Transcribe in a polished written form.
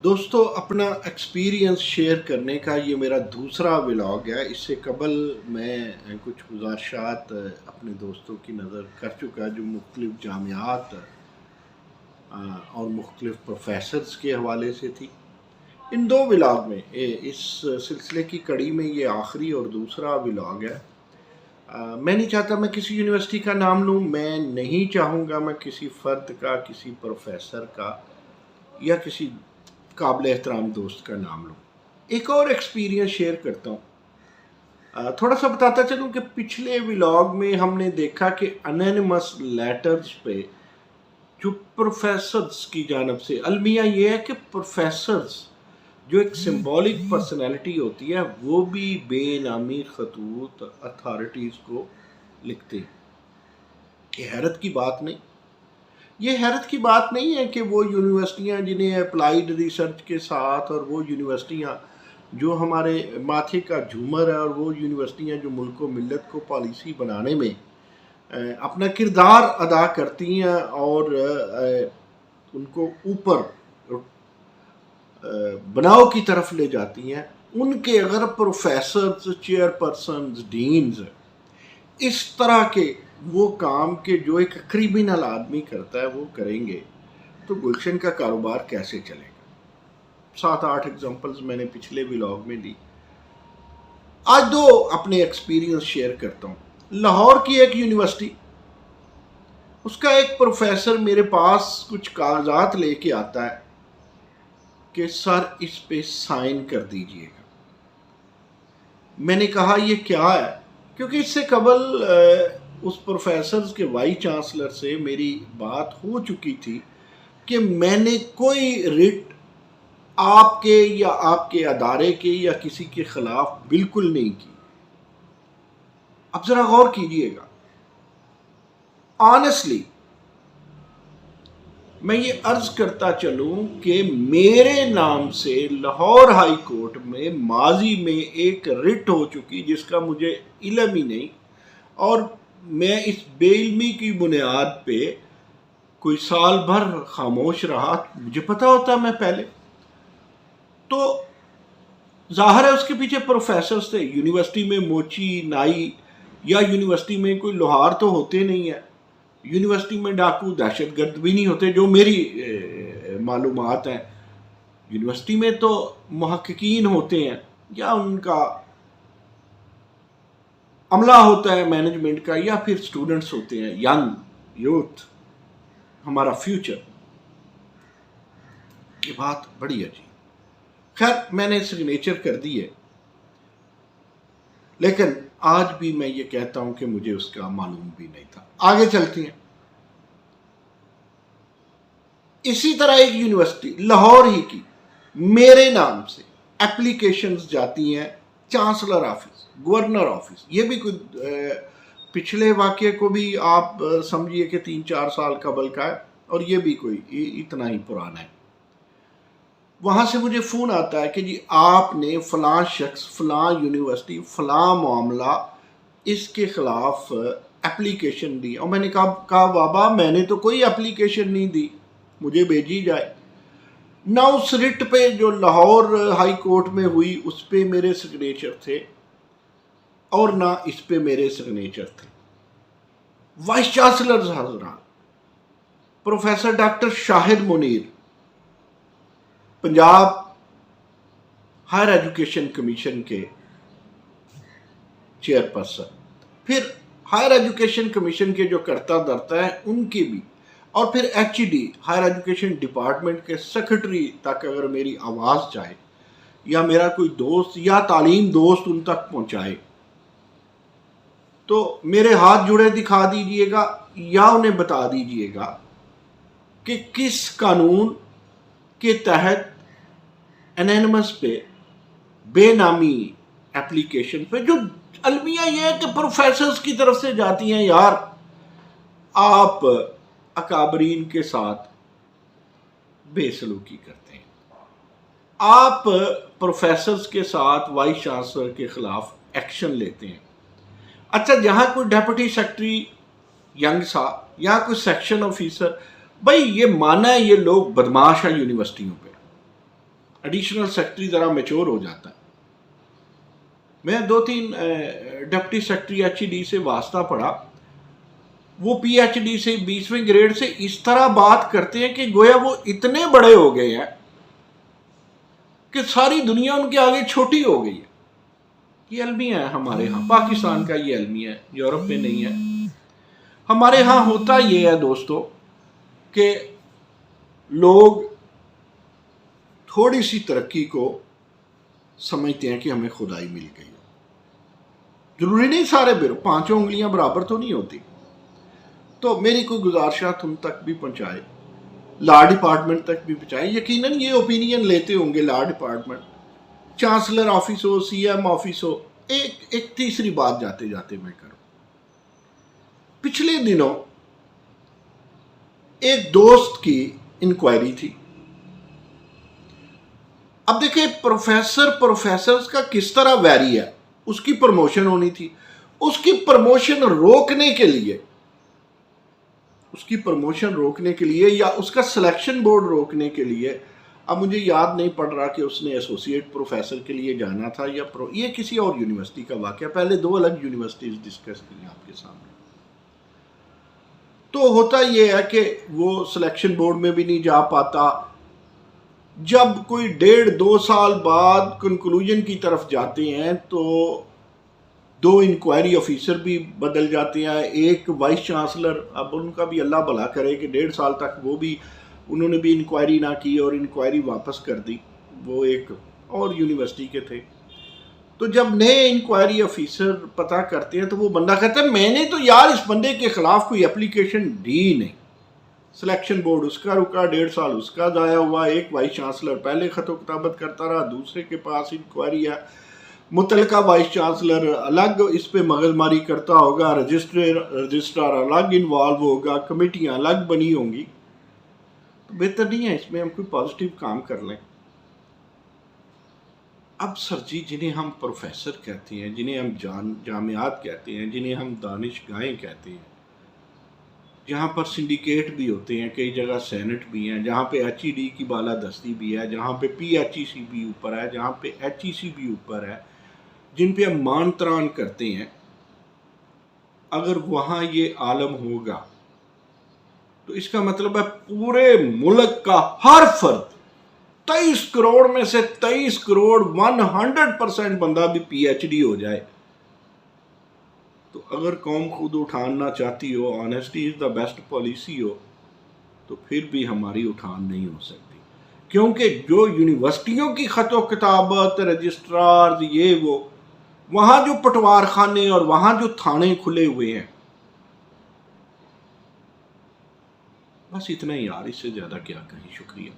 دوستو اپنا experience share کرنے کا یہ میرا دوسرا ولاگ ہے۔ اس سے قبل میں کچھ گزارشات اپنے دوستوں کی نظر کر چکا جو مختلف جامعات اور مختلف پروفیسرز کے حوالے سے تھی۔ ان دو ولاگ میں اس سلسلے کی کڑی میں یہ آخری اور دوسرا ولاگ ہے۔ میں نہیں چاہتا میں کسی یونیورسٹی کا نام لوں، میں نہیں چاہوں گا میں کسی فرد کا، کسی پروفیسر کا یا کسی قابل احترام دوست کا نام لوں۔ ایک اور ایکسپیرینس شیئر کرتا ہوں، تھوڑا سا بتاتا چلوں کہ پچھلے ولاگ میں ہم نے دیکھا کہ انانیمس لیٹرز پہ جو پروفیسرز کی جانب سے، المیہ یہ ہے کہ پروفیسرز جو ایک سمبولک پرسنالٹی ہوتی ہے وہ بھی بے نامی خطوط اتھارٹیز کو لکھتے ہیں۔ یہ حیرت کی بات نہیں، یہ حیرت کی بات نہیں ہے کہ وہ یونیورسٹیاں جنہیں اپلائیڈ ریسرچ کے ساتھ، اور وہ یونیورسٹیاں جو ہمارے ماتھے کا جھومر ہے، اور وہ یونیورسٹیاں جو ملک و ملت کو پالیسی بنانے میں اپنا کردار ادا کرتی ہیں اور ان کو اوپر بناؤ کی طرف لے جاتی ہیں، ان کے اگر پروفیسرز، چیئر پرسنز، ڈینز اس طرح کے وہ کام کے جو ایک کریمنل آدمی کرتا ہے وہ کریں گے تو گلشن کا کاروبار کیسے چلے گا؟ 7-8 ایگزامپلز میں نے پچھلے ولاگ میں دی۔ آج دو اپنے ایکسپیرینس شیئر کرتا ہوں۔ لاہور کی ایک یونیورسٹی، اس کا ایک پروفیسر میرے پاس کچھ کاغذات لے کے آتا ہے کہ سر اس پہ سائن کر دیجئے گا۔ میں نے کہا یہ کیا ہے؟ کیونکہ اس سے قبل اس پروفیسرز کے وائس چانسلر سے میری بات ہو چکی تھی کہ میں نے کوئی رٹ آپ کے یا آپ کے ادارے کے یا کسی کے خلاف بالکل نہیں کی۔ اب ذرا غور کیجئے گا، آنیسٹلی میں یہ عرض کرتا چلوں کہ میرے نام سے لاہور ہائی کورٹ میں ماضی میں ایک رٹ ہو چکی جس کا مجھے علم ہی نہیں، اور میں اس بے علمی کی بنیاد پہ کوئی سال بھر خاموش رہا۔ مجھے پتا ہوتا میں پہلے تو ظاہر ہے اس کے پیچھے پروفیسرز تھے۔ یونیورسٹی میں موچی نائی یا یونیورسٹی میں کوئی لوہار تو ہوتے نہیں ہیں، یونیورسٹی میں ڈاکو دہشت گرد بھی نہیں ہوتے جو میری معلومات ہیں۔ یونیورسٹی میں تو محققین ہوتے ہیں یا ان کا عملہ ہوتا ہے مینجمنٹ کا، یا پھر سٹوڈنٹس ہوتے ہیں، ینگ یوتھ، ہمارا فیوچر۔ یہ بات بڑی عجیب۔ خیر میں نے سگنیچر کر دی ہے، لیکن آج بھی میں یہ کہتا ہوں کہ مجھے اس کا معلوم بھی نہیں تھا۔ آگے چلتے ہیں۔ اسی طرح ایک یونیورسٹی لاہور ہی کی میرے نام سے اپلیکیشنز جاتی ہیں چانسلر آفس، گورنر آفس۔ یہ بھی کوئی پچھلے واقعے کو بھی آپ سمجھیے کہ 3-4 سال قبل کا ہے، اور یہ بھی کوئی اتنا ہی پرانا ہے۔ وہاں سے مجھے فون آتا ہے کہ جی آپ نے فلاں شخص، فلاں یونیورسٹی، فلاں معاملہ، اس کے خلاف اپلیکیشن دی۔ اور میں نے کہا بابا میں نے تو کوئی اپلیکیشن نہیں دی، مجھے بھیجی جائے۔ نہ اس رٹ پہ جو لاہور ہائی کورٹ میں ہوئی اس پہ میرے سگنیچر تھے، اور نہ اس پہ میرے سگنیچر تھے۔ وائس چانسلر حضرات، professor doctor Shahid Munir, Punjab higher education commission کے چیئر پرسن، پھر ہائر ایجوکیشن کمیشن کے جو کرتا دھرتا ہے ان کی بھی، اور پھر H D higher education department کے سیکرٹری تک اگر میری آواز جائے یا میرا کوئی دوست یا تعلیم دوست ان تک پہنچائے تو میرے ہاتھ جڑے دکھا دیجئے گا یا انہیں بتا دیجئے گا کہ کس قانون کے تحت انانیمس پہ، بے نامی اپلیکیشن پہ، جو المیہ یہ ہے کہ پروفیسرز کی طرف سے جاتی ہیں۔ یار آپ اکابرین کے ساتھ بے سلوکی کرتے ہیں، آپ پروفیسرز کے ساتھ وائس چانسلر کے خلاف ایکشن لیتے ہیں۔ اچھا جہاں کوئی ڈیپوٹی سیکرٹری ینگ سا یا کوئی سیکشن آفیسر، بھائی یہ مانا ہے یہ لوگ بدماش ہیں یونیورسٹیوں پہ، ایڈیشنل سیکرٹری ذرا میچور ہو جاتا ہے. میں 2-3 deputy secretary H E D سے واسطہ پڑا، وہ پی ایچ ڈی سے 20ویں گریڈ سے اس طرح بات کرتے ہیں کہ گویا وہ اتنے بڑے ہو گئے ہیں کہ ساری دنیا ان کے آگے چھوٹی ہو گئی ہے. یہ المیہ ہے ہمارے ہاں، پاکستان کا یہ المیہ ہے، یورپ میں نہیں ہے. ہمارے ہاں ہوتا یہ ہے دوستو کہ لوگ تھوڑی سی ترقی کو سمجھتے ہیں کہ ہمیں خدائی مل گئی. ضروری نہیں سارے 5 انگلیاں برابر تو نہیں ہوتی. تو میری کوئی گزارشات تم تک بھی پہنچائے، لا ڈپارٹمنٹ تک بھی پہنچائے. یقیناً یہ اوپینین لیتے ہوں گے لا ڈپارٹمنٹ، چانسلر آفس ہو، سی ایم آفس ہو. ایک تیسری بات جاتے جاتے میں کروں. پچھلے دنوں ایک دوست کی انکوائری تھی. اب دیکھیں پروفیسرز کا کس طرح ویری ہے. اس کی پروموشن ہونی تھی، اس کی پروموشن روکنے کے لیے یا اس کا سلیکشن بورڈ روکنے کے لیے، اب مجھے یاد نہیں پڑ رہا کہ اس نے ایسوسیٹ پروفیسر کے لیے جانا تھا یا یہ کسی اور یونیورسٹی کا واقعہ. پہلے 2 الگ یونیورسٹیز ڈسکس کی آپ کے سامنے. تو ہوتا یہ ہے کہ وہ سلیکشن بورڈ میں بھی نہیں جا پاتا. جب کوئی 1.5-2 سال بعد کنکلوژن کی طرف جاتے ہیں تو 2 انکوائری آفیسر بھی بدل جاتے ہیں. ایک وائس چانسلر، اب ان کا بھی اللہ بھلا کرے کہ 1.5 سال تک انہوں نے بھی انکوائری نہ کی اور انکوائری واپس کر دی. وہ ایک اور یونیورسٹی کے تھے. تو جب نئے انکوائری آفیسر پتہ کرتے ہیں تو وہ بندہ کہتا ہے میں نے تو یار اس بندے کے خلاف کوئی اپلیکیشن دی نہیں. سلیکشن بورڈ اس کا رکا، 1.5 سال اس کا ضائع ہوا. ایک وائس چانسلر پہلے خط و کتابت کرتا رہا، دوسرے کے پاس انکوائری ہے. متعلقہ وائس چانسلر الگ اس پہ مغز ماری کرتا ہوگا، رجسٹرار الگ انوالو ہوگا، کمیٹیاں الگ بنی ہوں گی. تو بہتر نہیں ہے اس میں ہم کوئی پازیٹیو کام کر لیں. اب سر جی، جنہیں ہم پروفیسر کہتے ہیں، جنہیں ہم جامعات کہتے ہیں، جنہیں ہم دانشگاہیں کہتے ہیں، جہاں پر سنڈیکیٹ بھی ہوتے ہیں، کئی جگہ سینٹ بھی ہیں، جہاں پہ ایچ ای ڈی کی بالادستی بھی ہے، جہاں پہ پی ایچ ای سی بھی اوپر ہے، جہاں پہ ایچ ای سی بھی اوپر ہے، جن پہ ہم مان تران کرتے ہیں، اگر وہاں یہ عالم ہوگا تو اس کا مطلب ہے پورے ملک کا ہر فرد 23 کروڑ میں سے 23 کروڑ 100% بندہ بھی پی ایچ ڈی ہو جائے. تو اگر قوم خود اٹھاننا چاہتی ہو، honesty is the best policy ہو، تو پھر بھی ہماری اٹھان نہیں ہو سکتی. کیونکہ جو یونیورسٹیوں کی خط و کتابت، رجسٹرار، وہاں جو پٹوار خانے اور وہاں جو تھانے کھلے ہوئے ہیں، بس اتنا ہی یار، اس سے زیادہ کیا کہیں. شکریہ.